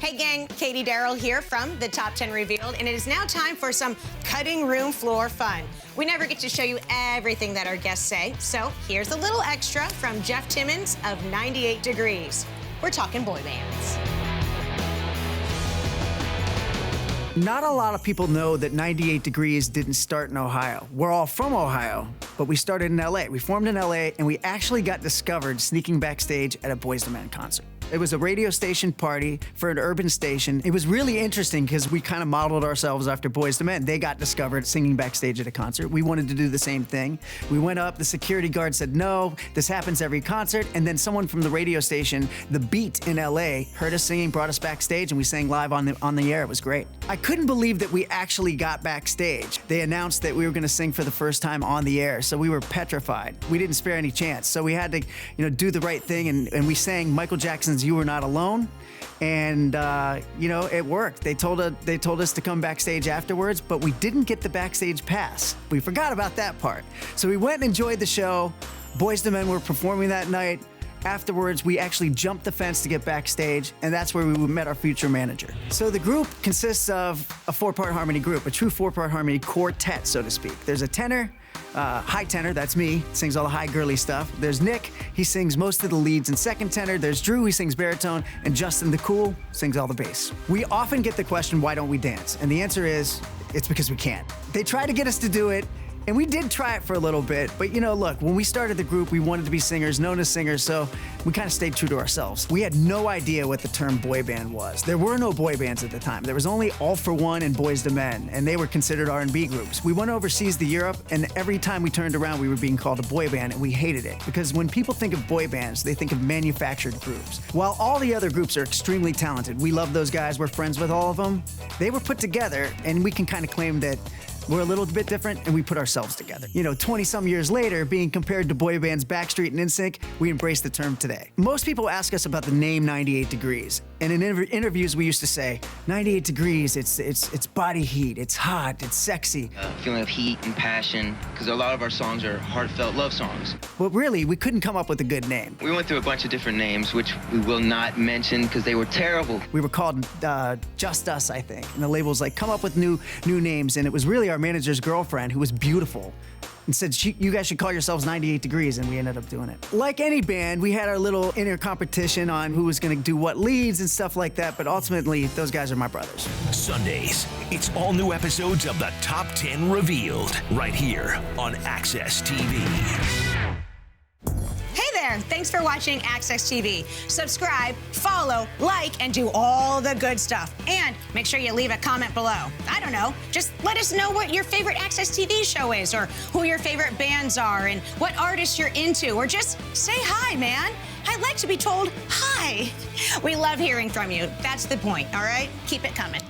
Hey gang, Katie Daryl here from the Top 10 Revealed, and it is now time for some cutting room floor fun. We never get to show you everything that our guests say, so here's a little extra from Jeff Timmons of 98 Degrees. We're talking boy bands. Not a lot of people know that 98 Degrees didn't start in Ohio. We're all from Ohio, but we started in LA. We formed in LA, and we actually got discovered sneaking backstage at a Boyz II Men concert. It was a radio station party for an urban station. It was really interesting because we kind of modeled ourselves after Boyz II Men. They got discovered singing backstage at a concert. We wanted to do the same thing. We went up, the security guard said, no, this happens every concert. And then someone from the radio station, The Beat in LA, heard us singing, brought us backstage, and we sang live on the air. It was great. I couldn't believe that we actually got backstage. They announced that we were gonna sing for the first time on the air, so we were petrified. We didn't spare any chance. So we had to, do the right thing, and we sang Michael Jackson's You Were Not Alone, and it worked. They told us to come backstage afterwards, but we didn't get the backstage pass. We forgot about that part. So we went and enjoyed the show. Boyz II Men were performing that night. Afterwards, we actually jumped the fence to get backstage, and that's where we met our future manager. So the group consists of a four-part harmony group, a true four-part harmony quartet, so to speak. There's a tenor, high tenor, that's me, sings all the high girly stuff. There's Nick, he sings most of the leads and second tenor. There's Drew, he sings baritone, and Justin the Cool sings all the bass. We often get the question, why don't we dance? And the answer is, it's because we can't. They try to get us to do it, and we did try it for a little bit, but look, when we started the group, we wanted to be singers, known as singers, so we kind of stayed true to ourselves. We had no idea what the term boy band was. There were no boy bands at the time. There was only All For One and Boyz II Men, and they were considered R&B groups. We went overseas to Europe, and every time we turned around, we were being called a boy band, and we hated it. Because when people think of boy bands, they think of manufactured groups. While all the other groups are extremely talented, we love those guys, we're friends with all of them, they were put together, and we can kind of claim that we're a little bit different, and we put ourselves together. 20-some years later, being compared to boy bands Backstreet and NSYNC, we embrace the term today. Most people ask us about the name 98 Degrees, and in interviews we used to say, 98 Degrees, it's body heat, it's hot, it's sexy. Feeling of heat and passion, because a lot of our songs are heartfelt love songs. But really, we couldn't come up with a good name. We went through a bunch of different names, which we will not mention because they were terrible. We were called Just Us, I think, and the label was like, come up with new names, and it was really our manager's girlfriend, who was beautiful, and said, you guys should call yourselves 98 Degrees, and we ended up doing it. Like any band, we had our little inner competition on who was gonna do what leads and stuff like that, but ultimately, those guys are my brothers. Sundays, it's all new episodes of the Top 10 Revealed, right here on Access TV. Thanks for watching Access TV. Subscribe, follow, like, and do all the good stuff. And make sure you leave a comment below. I don't know, just let us know what your favorite Access TV show is, or who your favorite bands are, and what artists you're into, or just say hi, man. I'd like to be told hi. We love hearing from you. That's the point, all right? Keep it coming.